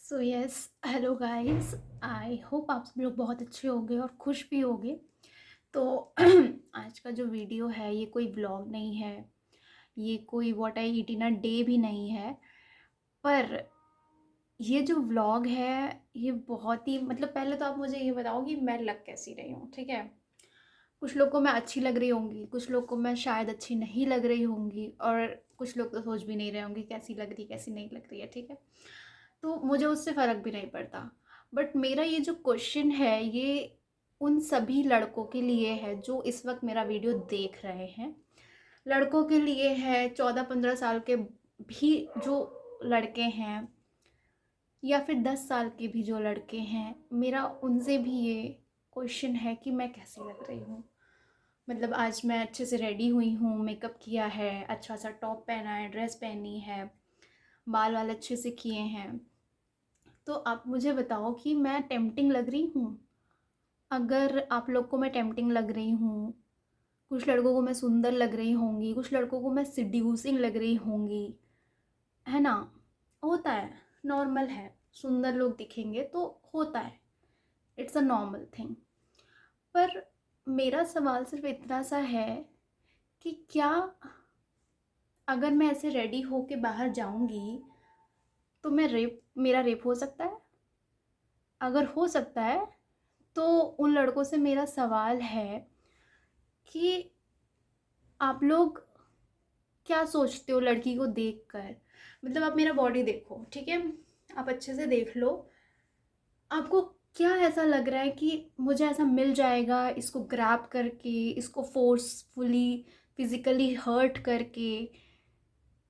So yes, hello guys. I hope आप सब लोग बहुत अच्छे होंगे और खुश भी होंगे। तो आज का जो वीडियो है ये कोई व्लॉग नहीं है, ये कोई what I eat in a day भी नहीं है। पर ये जो व्लॉग है ये बहुत ही पहले तो आप मुझे ये बताओ कि मैं लग कैसी रही हूँ, ठीक है। कुछ लोग को मैं अच्छी लग रही होंगी, कुछ लोग को मैं शायद अच्छी नहीं लग रही होंगी, और कुछ लोग तो सोच भी नहीं रहे होंगे कैसी लग रही कैसी नहीं लग रही है, ठीक है। तो मुझे उससे फ़र्क भी नहीं पड़ता। बट मेरा ये जो क्वेश्चन है ये उन सभी लड़कों के लिए है जो इस वक्त मेरा वीडियो देख रहे हैं। लड़कों के लिए है, 14-15 साल के भी जो लड़के हैं, या फिर 10 साल के भी जो लड़के हैं। मेरा उनसे भी ये क्वेश्चन है कि मैं कैसी लग रही हूँ। आज मैं अच्छे से रेडी हुई हूँ, मेकअप किया है, अच्छा सा टॉप पहना है, ड्रेस पहनी है, बाल वाल अच्छे से किए हैं। तो आप मुझे बताओ कि मैं टेम्पटिंग लग रही हूँ? अगर आप लोग को मैं टेम्पटिंग लग रही हूँ, कुछ लड़कों को मैं सुंदर लग रही होंगी, कुछ लड़कों को मैं सिड्यूसिंग लग रही होंगी, है ना। होता है, नॉर्मल है, सुंदर लोग दिखेंगे तो होता है, इट्स अ नॉर्मल थिंग। पर मेरा सवाल सिर्फ इतना सा है कि क्या अगर मैं ऐसे रेडी हो के बाहर जाऊंगी तो मेरा रेप हो सकता है? अगर हो सकता है तो उन लड़कों से मेरा सवाल है कि आप लोग क्या सोचते हो लड़की को देखकर। आप मेरा बॉडी देखो, ठीक है, आप अच्छे से देख लो। आपको क्या ऐसा लग रहा है कि मुझे ऐसा मिल जाएगा इसको ग्रैब करके, इसको फोर्सफुली फिजिकली हर्ट करके,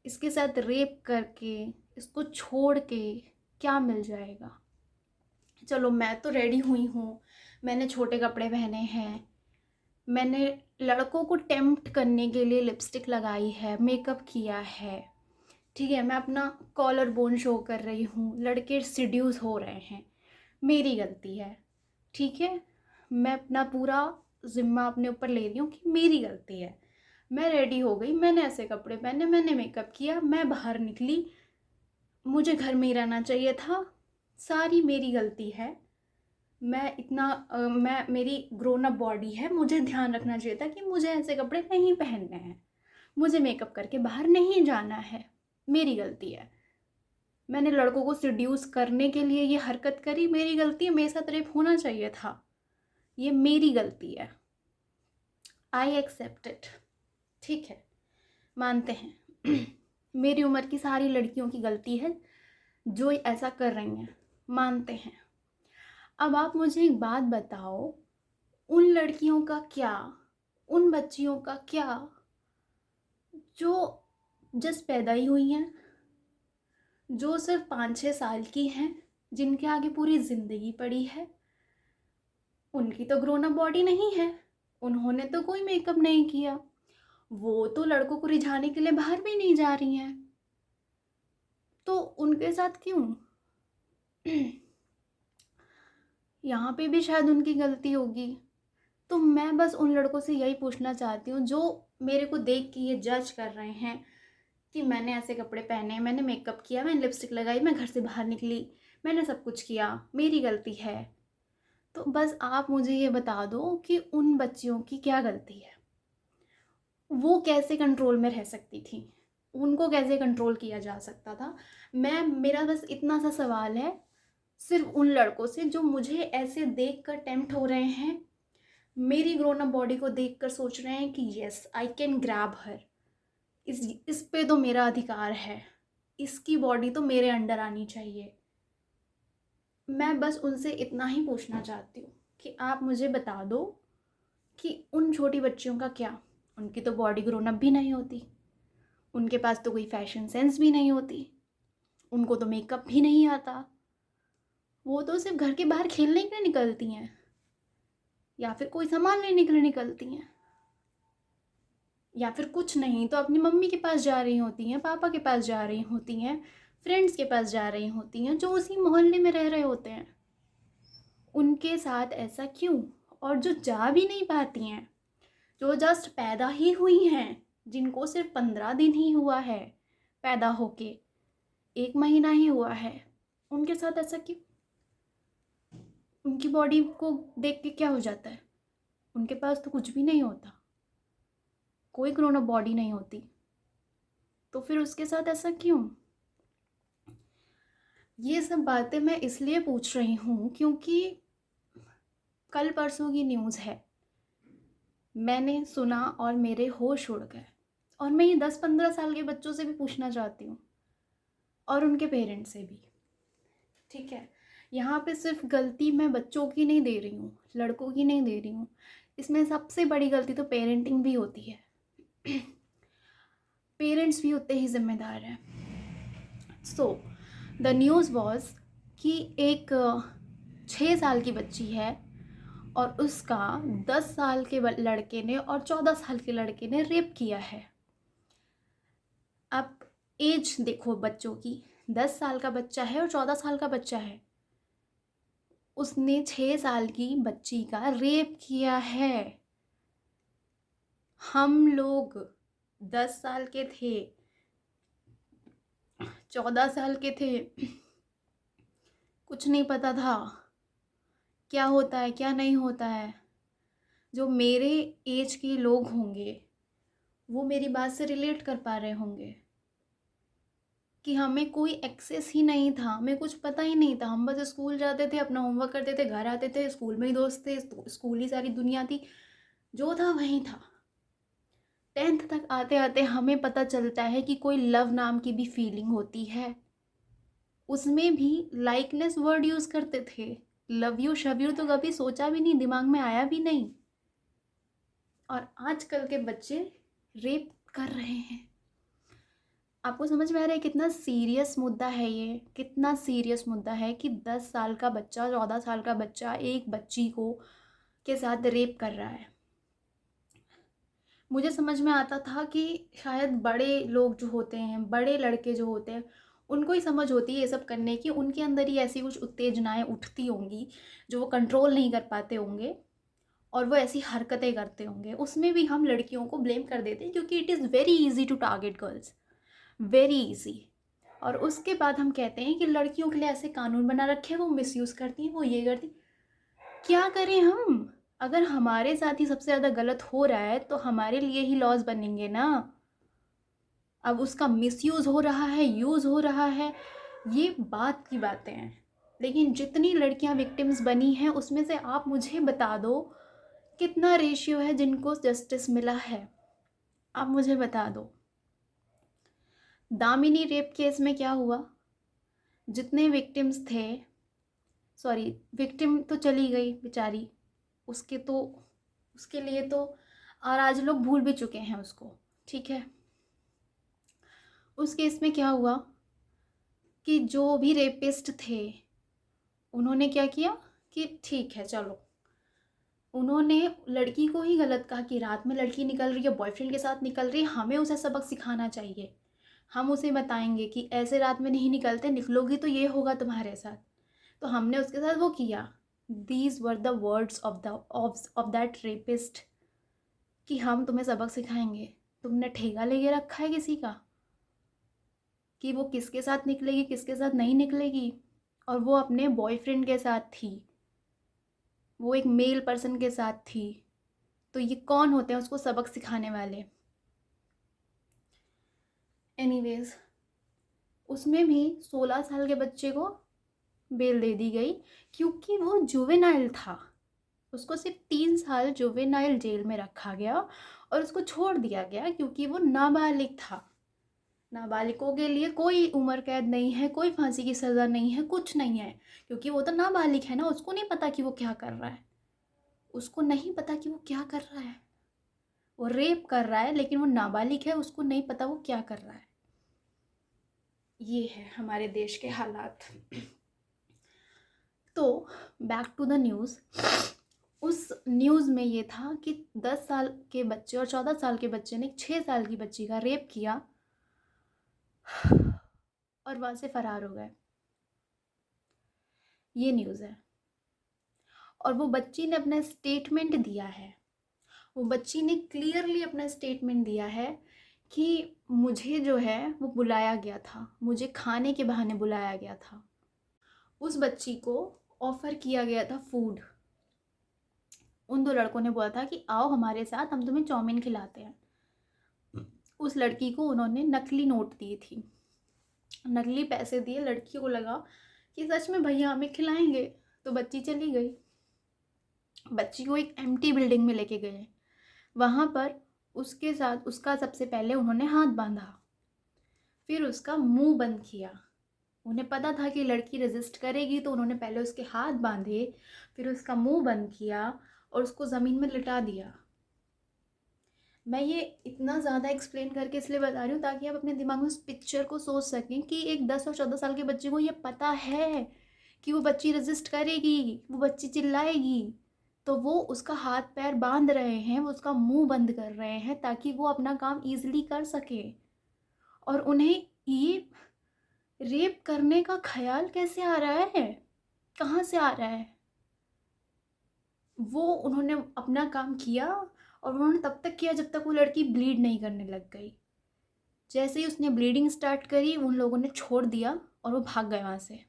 इसके साथ रेप करके, इसको छोड़ के क्या मिल जाएगा? चलो मैं तो रेडी हुई हूँ, मैंने छोटे कपड़े पहने हैं, मैंने लड़कों को टेम्प्ट करने के लिए लिपस्टिक लगाई है, मेकअप किया है, ठीक है, मैं अपना कॉलर बोन शो कर रही हूँ, लड़के सिड्यूस हो रहे हैं, मेरी गलती है, ठीक है। मैं अपना पूरा ज़िम्मा अपने ऊपर ले रही हूँ कि मेरी गलती है। मैं रेडी हो गई, मैंने ऐसे कपड़े पहने, मैंने मेकअप किया, मैं बाहर निकली, मुझे घर में ही रहना चाहिए था, सारी मेरी गलती है। मैं मेरी ग्रोन अप बॉडी है, मुझे ध्यान रखना चाहिए था कि मुझे ऐसे कपड़े नहीं पहनने हैं, मुझे मेकअप करके बाहर नहीं जाना है, मेरी गलती है। मैंने लड़कों को सिड्यूस करने के लिए ये हरकत करी, मेरी गलती है, मेरे साथ रेप होना चाहिए था, ये मेरी गलती है। आई एक्सेप्ट इट, ठीक है, मानते हैं। मेरी उम्र की सारी लड़कियों की गलती है जो ऐसा कर रही हैं, मानते हैं। अब आप मुझे एक बात बताओ, उन लड़कियों का क्या, उन बच्चियों का क्या जो जस्ट पैदा ही हुई हैं, जो सिर्फ 5-6 साल की हैं, जिनके आगे पूरी ज़िंदगी पड़ी है? उनकी तो ग्रोन अप बॉडी नहीं है, उन्होंने तो कोई मेकअप नहीं किया, वो तो लड़कों को रिझाने के लिए बाहर भी नहीं जा रही हैं, तो उनके साथ क्यों? यहाँ पे भी शायद उनकी गलती होगी। तो मैं बस उन लड़कों से यही पूछना चाहती हूँ जो मेरे को देख के ये जज कर रहे हैं कि मैंने ऐसे कपड़े पहने, मैंने मेकअप किया, मैंने लिपस्टिक लगाई, मैं घर से बाहर निकली, मैंने सब कुछ किया, मेरी गलती है। तो बस आप मुझे ये बता दो कि उन बच्चियों की क्या गलती है? वो कैसे कंट्रोल में रह सकती थी? उनको कैसे कंट्रोल किया जा सकता था? मेरा बस इतना सा सवाल है सिर्फ उन लड़कों से जो मुझे ऐसे देख कर टेम्प्ट हो रहे हैं, मेरी ग्रोन अप बॉडी को देखकर सोच रहे हैं कि yes I can grab her, इस पे तो मेरा अधिकार है, इसकी बॉडी तो मेरे अंडर आनी चाहिए। मैं बस उनसे इतना ही पूछना चाहती हूँ कि आप मुझे बता दो कि उन छोटी बच्चियों का क्या? उनकी तो बॉडी ग्रोन अप भी नहीं होती, उनके पास तो कोई फैशन सेंस भी नहीं होती, उनको तो मेकअप भी नहीं आता, वो तो सिर्फ घर के बाहर खेलने के लिए निकलती हैं या फिर कोई सामान लेने के लिए निकलती हैं, या फिर कुछ नहीं तो अपनी मम्मी के पास जा रही होती हैं, पापा के पास जा रही होती हैं, फ्रेंड्स के पास जा रही होती हैं जो उसी मोहल्ले में रह रहे होते हैं। उनके साथ ऐसा क्यों? और जो जा भी नहीं पाती हैं, जो जस्ट पैदा ही हुई हैं, जिनको सिर्फ 15 दिन ही हुआ है पैदा होके, 1 महीना ही हुआ है, उनके साथ ऐसा क्यों? उनकी बॉडी को देख के क्या हो जाता है? उनके पास तो कुछ भी नहीं होता, कोई ग्रोन अप बॉडी नहीं होती, तो फिर उसके साथ ऐसा क्यों? ये सब बातें मैं इसलिए पूछ रही हूँ क्योंकि कल परसों की न्यूज़ है, मैंने सुना और मेरे होश उड़ गए। और मैं ये 10-15 साल के बच्चों से भी पूछना चाहती हूँ और उनके पेरेंट्स से भी, ठीक है? यहाँ पे सिर्फ गलती मैं बच्चों की नहीं दे रही हूँ, लड़कों की नहीं दे रही हूँ, इसमें सबसे बड़ी गलती तो पेरेंटिंग भी होती है। पेरेंट्स भी उतने ही जिम्मेदार हैं। सो द न्यूज़ वॉज कि एक 6 साल की बच्ची है और उसका 10 साल के लड़के ने और 14 साल के लड़के ने रेप किया है। अब एज देखो बच्चों की, 10 साल का बच्चा है और 14 साल का बच्चा है, उसने 6 साल की बच्ची का रेप किया है। हम लोग 10 साल के थे, 14 साल के थे, कुछ नहीं पता था क्या होता है क्या नहीं होता है। जो मेरे एज के लोग होंगे वो मेरी बात से रिलेट कर पा रहे होंगे कि हमें कोई एक्सेस ही नहीं था, हमें कुछ पता ही नहीं था। हम बस स्कूल जाते थे, अपना होमवर्क करते थे, घर आते थे, स्कूल में ही दोस्त थे, स्कूल ही सारी दुनिया थी, जो था वही था। 10th तक आते आते हमें पता चलता है कि कोई लव नाम की भी फीलिंग होती है। उसमें भी लाइकनेस वर्ड यूज़ करते थे, लव यू शव यू तो कभी सोचा भी नहीं, दिमाग में आया भी नहीं। और आजकल के बच्चे रेप कर रहे हैं। आपको समझ में आ रहा है कितना सीरियस मुद्दा है ये? कितना सीरियस मुद्दा है कि 10 साल का बच्चा, 14 साल का बच्चा एक बच्ची को के साथ रेप कर रहा है। मुझे समझ में आता था कि शायद बड़े लोग जो होते हैं, बड़े लड़के जो होते हैं, उनको ही समझ होती है ये सब करने की, उनके अंदर ही ऐसी कुछ उत्तेजनाएं उठती होंगी जो वो कंट्रोल नहीं कर पाते होंगे और वो ऐसी हरकतें करते होंगे। उसमें भी हम लड़कियों को ब्लेम कर देते हैं क्योंकि it is very easy to target girls, very easy. और उसके बाद हम कहते हैं कि लड़कियों के लिए ऐसे कानून बना रखे हैं, वो मिसयूज़ करती हैं, वो ये करती। क्या करें हम? अगर हमारे साथ ही सबसे ज़्यादा गलत हो रहा है तो हमारे लिए ही लॉज बनेंगे ना। अब उसका मिसयूज़ हो रहा है, यूज़ हो रहा है, ये बात की बातें हैं। लेकिन जितनी लड़कियां विक्टिम्स बनी हैं उसमें से आप मुझे बता दो कितना रेशियो है जिनको जस्टिस मिला है? आप मुझे बता दो। दामिनी रेप केस में क्या हुआ? जितने विक्टिम्स थे, सॉरी विक्टिम तो चली गई बेचारी, उसके लिए तो और आज लोग भूल भी चुके हैं उसको, ठीक है। उस केस में क्या हुआ कि जो भी रेपिस्ट थे उन्होंने क्या किया कि ठीक है चलो, उन्होंने लड़की को ही गलत कहा कि रात में लड़की निकल रही है, बॉयफ्रेंड के साथ निकल रही है, हमें उसे सबक सिखाना चाहिए, हम उसे बताएंगे कि ऐसे रात में नहीं निकलते, निकलोगी तो ये होगा तुम्हारे साथ। तो हमने उसके साथ वो किया। These were the words of that rapist कि हम तुम्हें सबक सिखाएंगे। तुमने ठेका लेके रखा है किसी का कि वो किसके साथ निकलेगी किसके साथ नहीं निकलेगी? और वो अपने बॉयफ्रेंड के साथ थी, वो एक मेल पर्सन के साथ थी, तो ये कौन होते हैं उसको सबक सिखाने वाले? एनीवेज, उसमें भी 16 साल के बच्चे को बेल दे दी गई क्योंकि वो जुवेनाइल था। उसको सिर्फ 3 साल जुवेनाइल जेल में रखा गया और उसको छोड़ दिया गया क्योंकि वो नाबालिग था। नाबालिगों के लिए कोई उम्र कैद नहीं है, कोई फांसी की सज़ा नहीं है, कुछ नहीं है, क्योंकि वो तो नाबालिग है ना, उसको नहीं पता कि वो क्या कर रहा है, उसको नहीं पता कि वो क्या कर रहा है। वो रेप कर रहा है लेकिन वो नाबालिग है, उसको नहीं पता वो क्या कर रहा है। ये है हमारे देश के हालात। तो बैक टू द न्यूज़। उस न्यूज़ में ये था कि 10 साल के बच्चे और 14 साल के बच्चे ने 6 साल की बच्ची का रेप किया और वहाँ से फरार हो गए। ये न्यूज़ है। और वो बच्ची ने अपना स्टेटमेंट दिया है, वो बच्ची ने क्लियरली अपना स्टेटमेंट दिया है कि मुझे जो है वो बुलाया गया था, मुझे खाने के बहाने बुलाया गया था। उस बच्ची को ऑफ़र किया गया था फूड। उन 2 लड़कों ने बोला था कि आओ हमारे साथ, हम तुम्हें चाउमीन खिलाते हैं। उस लड़की को उन्होंने नकली नोट दिए थी, नकली पैसे दिए। लड़की को लगा कि सच में भैया हमें खिलाएंगे, तो बच्ची चली गई। बच्ची को एक एम्प्टी बिल्डिंग में लेके गए। वहाँ पर उसके साथ उसका सबसे पहले उन्होंने हाथ बांधा, फिर उसका मुंह बंद किया। उन्हें पता था कि लड़की रेजिस्ट करेगी, तो उन्होंने पहले उसके हाथ बांधे, फिर उसका मुंह बंद किया और उसको ज़मीन में लिटा दिया। मैं ये इतना ज़्यादा एक्सप्लेन करके इसलिए बता रही हूँ ताकि आप अपने दिमाग में उस पिक्चर को सोच सकें कि एक 10 और 14 साल के बच्चे को ये पता है कि वो बच्ची रेजिस्ट करेगी, वो बच्ची चिल्लाएगी, तो वो उसका हाथ पैर बांध रहे हैं, वो उसका मुंह बंद कर रहे हैं ताकि वो अपना काम ईजिली कर सके। और उन्हें ये रेप करने का ख्याल कैसे आ रहा है, कहाँ से आ रहा है? वो उन्होंने अपना काम किया और उन्होंने तब तक किया जब तक वो लड़की ब्लीड नहीं करने लग गई। जैसे ही उसने ब्लीडिंग स्टार्ट करी, उन लोगों ने छोड़ दिया और वो भाग गए वहाँ से।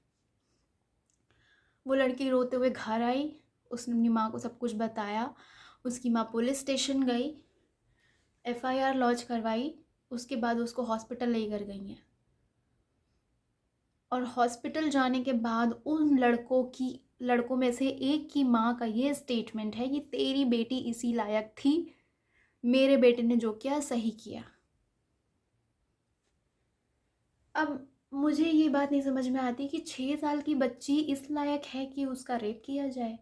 वो लड़की रोते हुए घर आई, उसने अपनी माँ को सब कुछ बताया। उसकी माँ पुलिस स्टेशन गई, एफआईआर लॉन्च करवाई। उसके बाद उसको हॉस्पिटल लेकर गई हैं। और हॉस्पिटल जाने के बाद उन लड़कों में से एक की माँ का ये स्टेटमेंट है कि तेरी बेटी इसी लायक थी, मेरे बेटे ने जो किया सही किया। अब मुझे ये बात नहीं समझ में आती कि 6 साल की बच्ची इस लायक है कि उसका रेप किया जाए।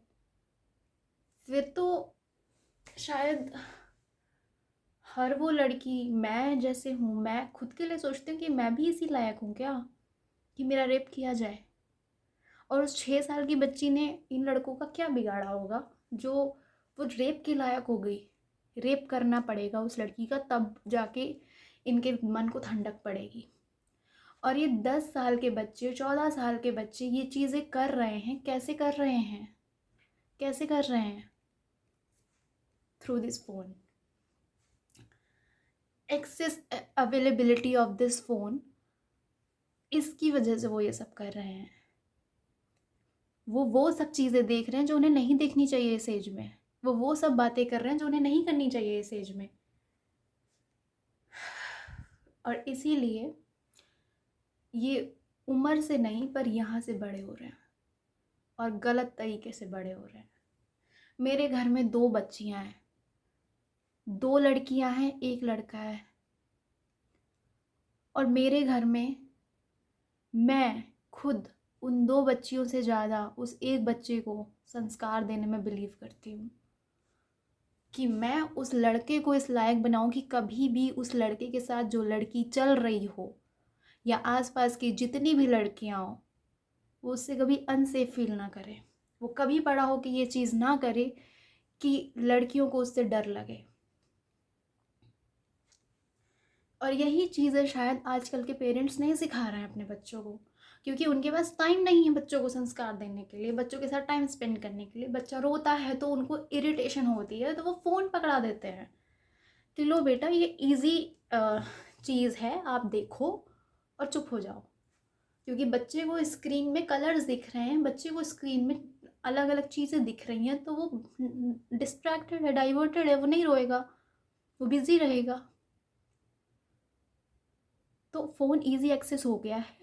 फिर तो शायद हर वो लड़की, मैं जैसे हूँ, मैं खुद के लिए सोचती हूँ कि मैं भी इसी लायक हूँ क्या कि मेरा रेप किया जाए। और उस 6 साल की बच्ची ने इन लड़कों का क्या बिगाड़ा होगा जो वो रेप के लायक हो गई। रेप करना पड़ेगा उस लड़की का, तब जाके इनके मन को ठंडक पड़ेगी। और ये 10 साल के बच्चे, 14 साल के बच्चे ये चीज़ें कर रहे हैं। कैसे कर रहे हैं, कैसे कर रहे हैं? Through this phone, access availability of this phone, इसकी वजह से वो ये सब कर रहे हैं। वो सब चीज़ें देख रहे हैं जो उन्हें नहीं देखनी चाहिए इस एज में। वो सब बातें कर रहे हैं जो उन्हें नहीं करनी चाहिए इस एज में। और इसीलिए ये उम्र से नहीं, पर यहाँ से बड़े हो रहे हैं और गलत तरीके से बड़े हो रहे हैं। मेरे घर में 2 बच्चियाँ हैं, 2 लड़कियाँ हैं, 1 लड़का है। और मेरे घर में मैं खुद उन 2 बच्चियों से ज़्यादा उस एक बच्चे को संस्कार देने में बिलीव करती हूँ कि मैं उस लड़के को इस लायक बनाऊँ कि कभी भी उस लड़के के साथ जो लड़की चल रही हो या आसपास की जितनी भी लड़कियाँ हों, वो उससे कभी अनसेफ फील ना करे। वो कभी बड़ा हो कि ये चीज़ ना करे कि लड़कियों को उससे डर लगे। और यही चीज़ें शायद आजकल के पेरेंट्स नहीं सिखा रहे हैं अपने बच्चों को, क्योंकि उनके पास टाइम नहीं है बच्चों को संस्कार देने के लिए, बच्चों के साथ टाइम स्पेंड करने के लिए। बच्चा रोता है तो उनको इरिटेशन होती है, तो वो फ़ोन पकड़ा देते हैं कि लो बेटा ये इजी चीज़ है, आप देखो और चुप हो जाओ। क्योंकि बच्चे को स्क्रीन में कलर्स दिख रहे हैं, बच्चे को स्क्रीन में अलग अलग चीज़ें दिख रही हैं, तो वो डिस्ट्रैक्टेड है, डाइवर्टेड है, वो नहीं रोएगा, वो बिज़ी रहेगा। तो फ़ोन इजी एक्सेस हो गया है।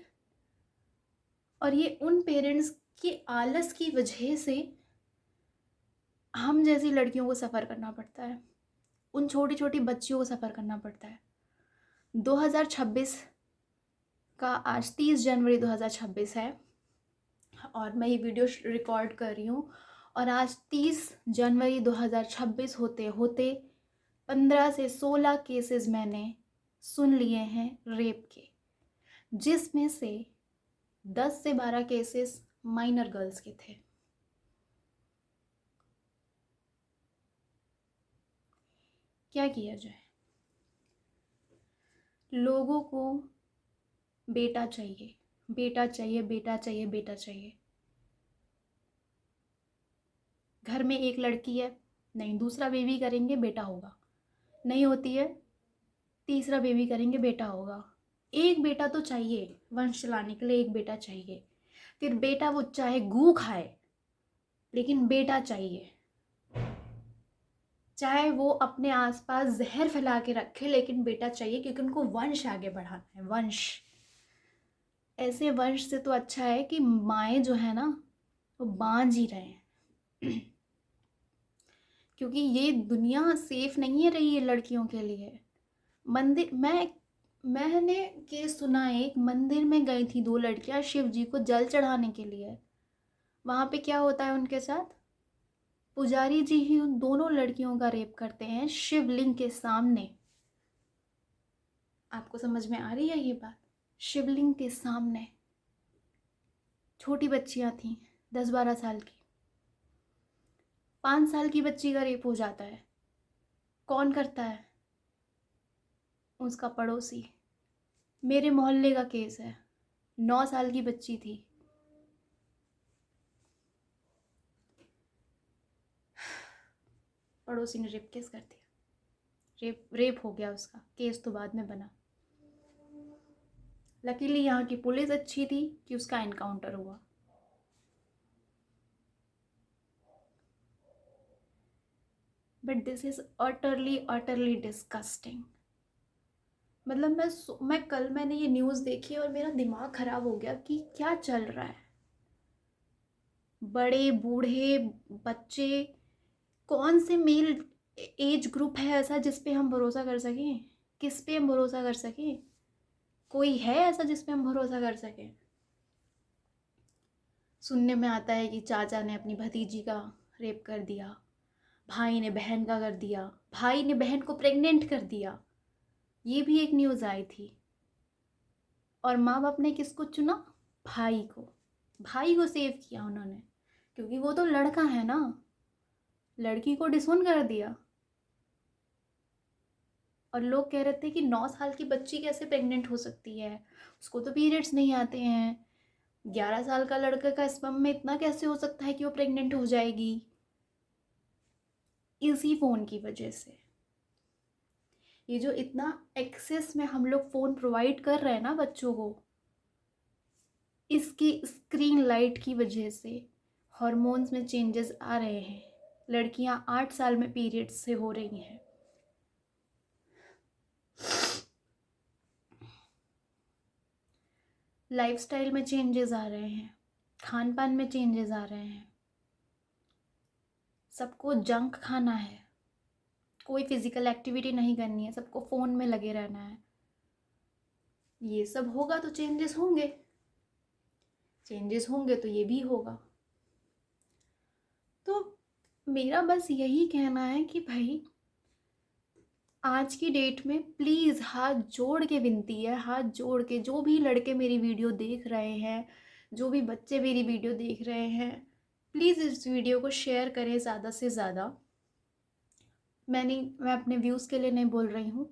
और ये उन पेरेंट्स की आलस की वजह से हम जैसी लड़कियों को सफ़र करना पड़ता है, उन छोटी छोटी बच्चियों को सफ़र करना पड़ता है। 2026 का आज 30 जनवरी 2026 है और मैं ये वीडियो रिकॉर्ड कर रही हूँ। और आज 30 जनवरी 2026 होते होते 15 से 16 केसेस मैंने सुन लिए हैं रेप के, जिसमें से 10 से 12 केसेस माइनर गर्ल्स के थे। क्या किया जाए? लोगों को बेटा चाहिए, बेटा चाहिए, बेटा चाहिए, बेटा चाहिए। घर में एक लड़की है, नहीं दूसरा बेबी करेंगे बेटा होगा, नहीं होती है तीसरा बेबी करेंगे बेटा होगा। एक बेटा तो चाहिए, वंश चलाने के लिए एक बेटा चाहिए। फिर बेटा वो चाहे गू खाए लेकिन बेटा चाहिए, चाहे वो अपने आसपास जहर फैला के रखे लेकिन बेटा चाहिए, क्योंकि उनको वंश आगे बढ़ाना है, वंश। ऐसे वंश से तो अच्छा है कि माएँ जो है ना वो बांझ ही रहें क्योंकि ये दुनिया सेफ नहीं है रही है लड़कियों के लिए। मंदिर मैंने केस सुना है, एक मंदिर में गई थी 2 लड़कियां शिव जी को जल चढ़ाने के लिए। वहाँ पे क्या होता है उनके साथ, पुजारी जी ही उन दोनों लड़कियों का रेप करते हैं शिवलिंग के सामने। आपको समझ में आ रही है ये बात? शिवलिंग के सामने छोटी बच्चियां थीं, 10-12 साल की। 5 साल की बच्ची का रेप हो जाता है, कौन करता है? उसका पड़ोसी। मेरे मोहल्ले का केस है, 9 साल की बच्ची थी। पड़ोसी ने रेप केस कर दिया, रेप हो गया उसका, केस तो बाद में बना। लकीली यहाँ की पुलिस अच्छी थी कि उसका एनकाउंटर हुआ। But this is utterly disgusting. मतलब मैंने ये न्यूज़ देखी और मेरा दिमाग ख़राब हो गया कि क्या चल रहा है। बड़े बूढ़े बच्चे, कौन से मेल एज ग्रुप है ऐसा जिस पे हम भरोसा कर सकें? किस पे हम भरोसा कर सकें? कोई है ऐसा जिस पे हम भरोसा कर सकें? सुनने में आता है कि चाचा ने अपनी भतीजी का रेप कर दिया, भाई ने बहन का कर दिया, भाई ने बहन को प्रेग्नेंट कर दिया, ये भी एक न्यूज़ आई थी। और माँ बाप ने किसको चुना? भाई को। भाई को सेव किया उन्होंने, क्योंकि वो तो लड़का है ना, लड़की को डिसोन कर दिया। और लोग कह रहे थे कि 9 साल की बच्ची कैसे प्रेग्नेंट हो सकती है, उसको तो पीरियड्स नहीं आते हैं। 11 साल का लड़का का स्पर्म में इतना कैसे हो सकता है कि वो प्रेग्नेंट हो जाएगी? इसी फ़ोन की वजह से। ये जो इतना एक्सेस में हम लोग फ़ोन प्रोवाइड कर रहे हैं ना बच्चों को, इसकी स्क्रीन लाइट की वजह से हार्मोन्स में चेंजेस आ रहे हैं। लड़कियां 8 साल में पीरियड्स से हो रही हैं। लाइफस्टाइल में चेंजेस आ रहे हैं, खान पान में चेंजेस आ रहे हैं। सबको जंक खाना है, कोई फिजिकल एक्टिविटी नहीं करनी है, सबको फ़ोन में लगे रहना है। ये सब होगा तो चेंजेस होंगे, चेंजेस होंगे तो ये भी होगा। तो मेरा बस यही कहना है कि भाई आज की डेट में प्लीज़ हाथ जोड़ के विनती है, हाथ जोड़ के, जो भी लड़के मेरी वीडियो देख रहे हैं, जो भी बच्चे मेरी वीडियो देख रहे हैं, प्लीज़ इस वीडियो को शेयर करें ज़्यादा से ज़्यादा। मैं अपने व्यूज़ के लिए नहीं बोल रही हूँ,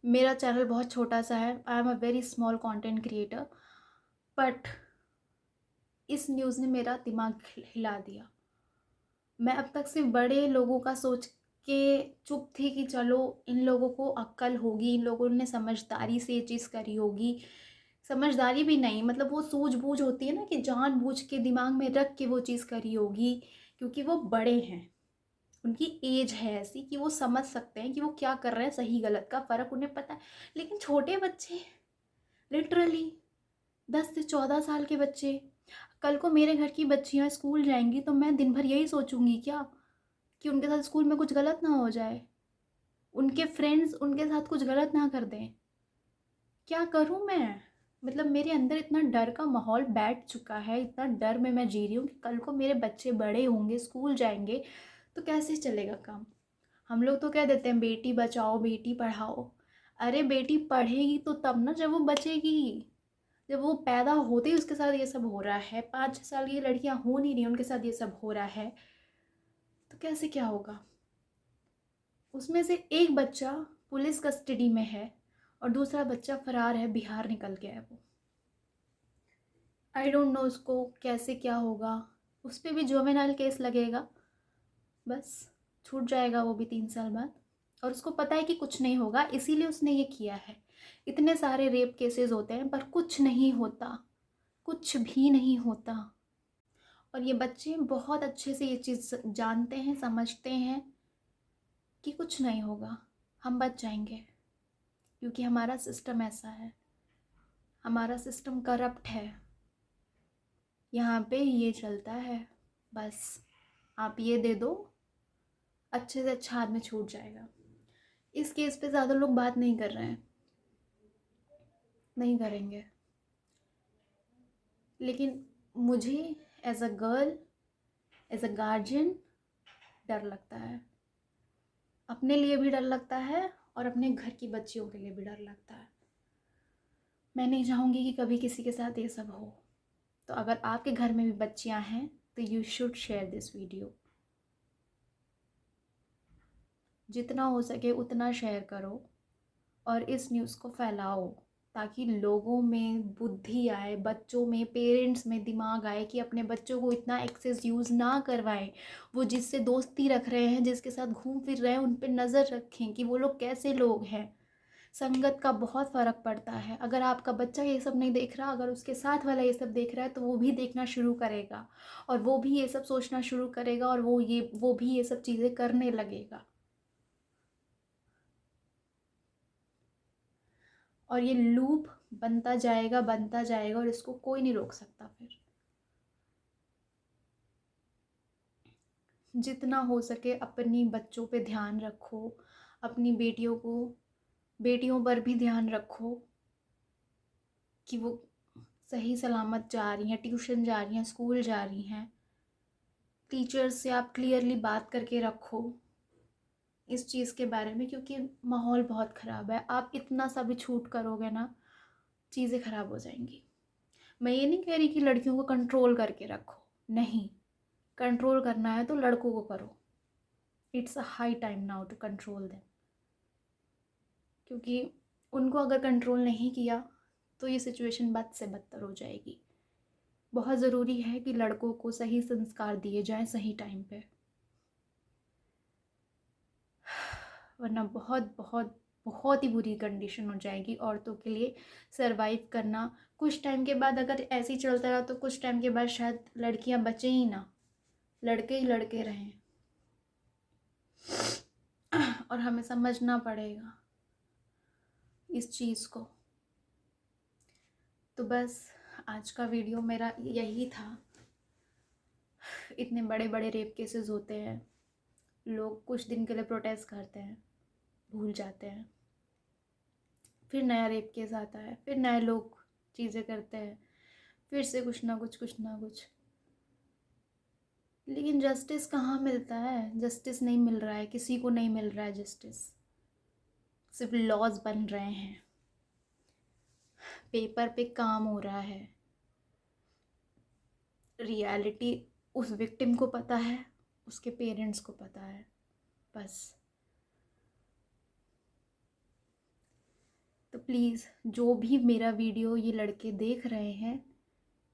मेरा चैनल बहुत छोटा सा है, I am a very small content creator, but इस न्यूज़ ने मेरा दिमाग हिला दिया। मैं अब तक सिर्फ बड़े लोगों का सोच के चुप थी कि चलो इन लोगों को अक्ल होगी, इन लोगों ने समझदारी से ये चीज़ करी होगी। समझदारी भी नहीं, मतलब वो सूझबूझ होती है ना कि जानबूझ के दिमाग में रख के वो चीज़ करी होगी, क्योंकि वो बड़े हैं, उनकी एज है ऐसी कि वो समझ सकते हैं कि वो क्या कर रहे हैं, सही गलत का फ़र्क उन्हें पता है। लेकिन छोटे बच्चे, लिटरली 10 से 14 साल के बच्चे, कल को मेरे घर की बच्चियां स्कूल जाएंगी तो मैं दिन भर यही सोचूंगी क्या कि उनके साथ स्कूल में कुछ गलत ना हो जाए, उनके फ्रेंड्स उनके साथ कुछ गलत ना कर दें। क्या करूं मैं? मतलब मेरे अंदर इतना डर का माहौल बैठ चुका है, इतना डर में मैं जी रही हूँ कि कल को मेरे बच्चे बड़े होंगे, स्कूल जाएंगे तो कैसे चलेगा काम। हम लोग तो कह देते हैं बेटी बचाओ बेटी पढ़ाओ, अरे बेटी पढ़ेगी तो तब ना जब वो बचेगी। जब वो पैदा होते ही उसके साथ ये सब हो रहा है, 5-6 साल की लड़कियां हो नहीं रही उनके साथ ये सब हो रहा है, तो कैसे क्या होगा? उसमें से एक बच्चा पुलिस कस्टडी में है और दूसरा बच्चा फरार है, बिहार निकल गया है वो। आई डोंट नो उसको कैसे क्या होगा, उस पर भी जुवेनाइल केस लगेगा, बस छूट जाएगा वो भी 3 साल बाद। और उसको पता है कि कुछ नहीं होगा, इसीलिए उसने ये किया है। इतने सारे रेप केसेस होते हैं पर कुछ नहीं होता, कुछ भी नहीं होता। और ये बच्चे बहुत अच्छे से ये चीज़ जानते हैं, समझते हैं कि कुछ नहीं होगा, हम बच जाएंगे, क्योंकि हमारा सिस्टम ऐसा है, हमारा सिस्टम करप्ट है। यहाँ पे ये चलता है, बस आप ये दे दो, अच्छे से अच्छा आदमी छूट जाएगा। इस केस पे ज़्यादा लोग बात नहीं कर रहे हैं, नहीं करेंगे, लेकिन मुझे as a girl, as a guardian डर लगता है। अपने लिए भी डर लगता है और अपने घर की बच्चियों के लिए भी डर लगता है। मैं नहीं चाहूँगी कि कभी किसी के साथ ये सब हो। तो अगर आपके घर में भी बच्चियाँ हैं तो you should share this video. जितना हो सके उतना शेयर करो और इस न्यूज़ को फैलाओ, ताकि लोगों में बुद्धि आए, बच्चों में, पेरेंट्स में दिमाग आए कि अपने बच्चों को इतना एक्सेस यूज़ ना करवाएं। वो जिससे दोस्ती रख रहे हैं, जिसके साथ घूम फिर रहे हैं, उन पर नज़र रखें कि वो लोग कैसे लोग हैं। संगत का बहुत फ़र्क पड़ता है। अगर आपका बच्चा ये सब नहीं देख रहा, अगर उसके साथ वाला ये सब देख रहा है, तो वो भी देखना शुरू करेगा और वो भी ये सब सोचना शुरू करेगा और वो भी ये सब चीज़ें करने लगेगा। और ये लूप बनता जाएगा और इसको कोई नहीं रोक सकता। फिर जितना हो सके अपनी बच्चों पे ध्यान रखो, अपनी बेटियों पर भी ध्यान रखो कि वो सही सलामत जा रही हैं, ट्यूशन जा रही हैं, स्कूल जा रही हैं। टीचर्स से आप क्लियरली बात करके रखो इस चीज़ के बारे में, क्योंकि माहौल बहुत ख़राब है। आप इतना सा भी छूट करोगे ना, चीज़ें ख़राब हो जाएंगी। मैं ये नहीं कह रही कि लड़कियों को कंट्रोल करके रखो, नहीं, कंट्रोल करना है तो लड़कों को करो। It's a high time now to control them, क्योंकि उनको अगर कंट्रोल नहीं किया तो ये सिचुएशन बद से बदतर हो जाएगी। बहुत ज़रूरी है कि लड़कों को सही संस्कार दिए जाएं सही टाइम पे, वरना बहुत बहुत बहुत ही बुरी कंडीशन हो जाएगी औरतों के लिए सरवाइव करना। कुछ टाइम के बाद अगर ऐसे ही चलता रहा तो कुछ टाइम के बाद शायद लड़कियां बचें ही ना, लड़के ही लड़के रहें। और हमें समझना पड़ेगा इस चीज़ को। तो बस आज का वीडियो मेरा यही था। इतने बड़े बड़े रेप केसेस होते हैं, लोग कुछ दिन के लिए प्रोटेस्ट करते हैं, भूल जाते हैं, फिर नया रेप केस आता है, फिर नए लोग चीज़ें करते हैं, फिर से कुछ ना कुछ। लेकिन जस्टिस कहाँ मिलता है? जस्टिस नहीं मिल रहा है, किसी को नहीं मिल रहा है जस्टिस। सिर्फ लॉज बन रहे हैं, पेपर पे काम हो रहा है। रियलिटी उस विक्टिम को पता है, उसके पेरेंट्स को पता है, बस। तो प्लीज़ जो भी मेरा वीडियो ये लड़के देख रहे हैं,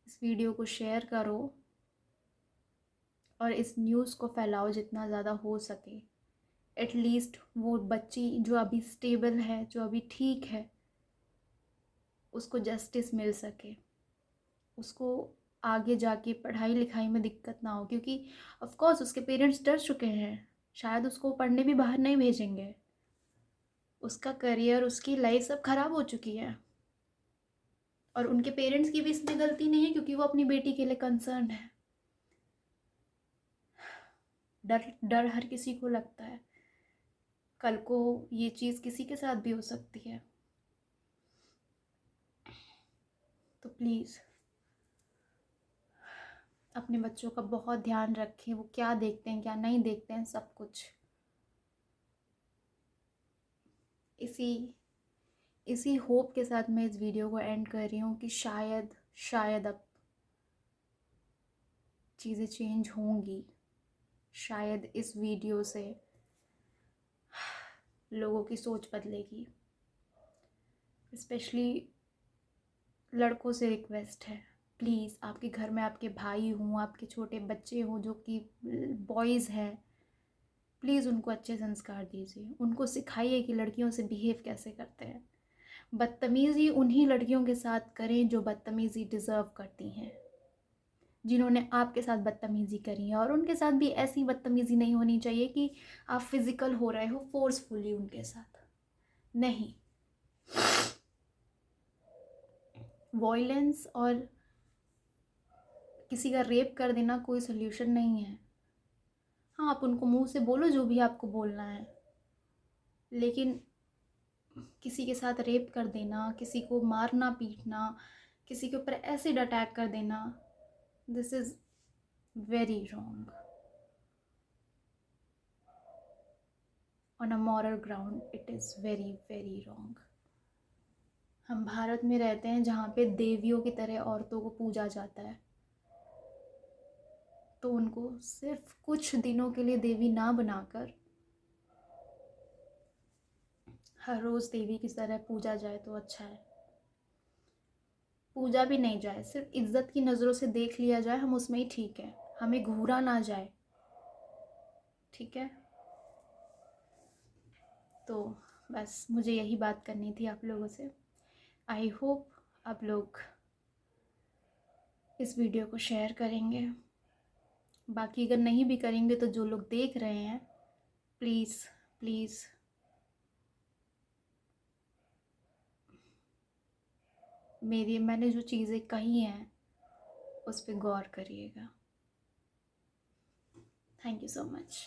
इस वीडियो को शेयर करो और इस न्यूज़ को फैलाओ जितना ज़्यादा हो सके। एटलीस्ट वो बच्ची जो अभी स्टेबल है, जो अभी ठीक है, उसको जस्टिस मिल सके, उसको आगे जाके पढ़ाई लिखाई में दिक्कत ना हो। क्योंकि ऑफ कोर्स उसके पेरेंट्स डर चुके हैं, शायद उसको पढ़ने भी बाहर नहीं भेजेंगे, उसका करियर, उसकी लाइफ सब खराब हो चुकी है। और उनके पेरेंट्स की भी इसमें गलती नहीं है, क्योंकि वो अपनी बेटी के लिए कंसर्न है। डर डर हर किसी को लगता है, कल को ये चीज़ किसी के साथ भी हो सकती है। तो प्लीज़ अपने बच्चों का बहुत ध्यान रखें, वो क्या देखते हैं क्या नहीं देखते हैं, सब कुछ। इसी होप के साथ मैं इस वीडियो को एंड कर रही हूँ कि शायद अब चीज़ें चेंज होंगी। शायद इस वीडियो से लोगों की सोच बदलेगी। स्पेशली लड़कों से रिक्वेस्ट है, प्लीज़ आपके घर में आपके भाई हों, आपके छोटे बच्चे हों जो कि बॉयज़ हैं, प्लीज़ उनको अच्छे संस्कार दीजिए, उनको सिखाइए कि लड़कियों से बिहेव कैसे करते हैं। बदतमीज़ी उन्हीं लड़कियों के साथ करें जो बदतमीज़ी डिज़र्व करती हैं, जिन्होंने आपके साथ बदतमीज़ी करी है। और उनके साथ भी ऐसी बदतमीज़ी नहीं होनी चाहिए कि आप फिज़िकल हो रहे हो फोर्सफुली उनके साथ, नहीं। वॉयलेंस और किसी का रेप कर देना कोई सल्यूशन नहीं है। हाँ, आप उनको मुंह से बोलो जो भी आपको बोलना है, लेकिन किसी के साथ रेप कर देना, किसी को मारना पीटना, किसी के ऊपर एसिड अटैक कर देना, this is very wrong on a moral ground. It is very very wrong. हम भारत में रहते हैं जहाँ पे देवियों की तरह औरतों को पूजा जाता है, तो उनको सिर्फ कुछ दिनों के लिए देवी ना बनाकर हर रोज़ देवी की तरह पूजा जाए तो अच्छा है। पूजा भी नहीं जाए, सिर्फ इज्जत की नज़रों से देख लिया जाए, हम उसमें ही ठीक है, हमें घूरा ना जाए, ठीक है। तो बस मुझे यही बात करनी थी आप लोगों से। आई होप आप लोग इस वीडियो को शेयर करेंगे। बाकी अगर नहीं भी करेंगे तो जो लोग देख रहे हैं, प्लीज़ प्लीज़ मैंने जो चीज़ें कही हैं उस पर गौर करिएगा। Thank you so much.